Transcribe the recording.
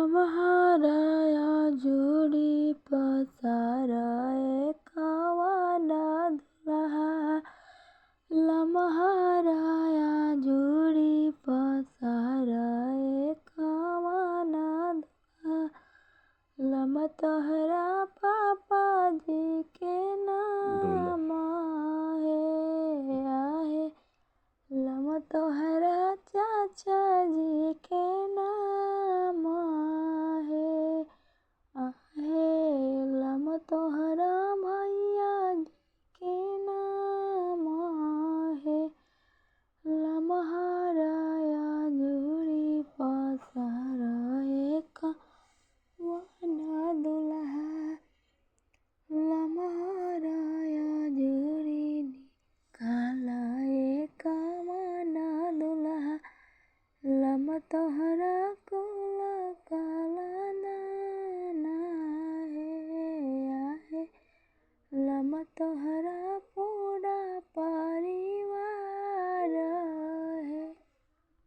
लम्हाराया जोड़ी पसाराए कावाना दुल्हा। लम्हाराया जोड़ी पसाराए कावाना दुल्हा। लम तोहरा पापा जी के नाम आहे। लम तोहरा चाचा जी के नाम आहे। लम तोहरा भैया जी के नाम आहे। लम्हाराया जोड़ी पसाराए कावाना दुल्हा। लम्हाराया जोड़ी निकालाए कावाना दुल्हा। लम तोहरा कोला काला दाना आहे। लम तोहरा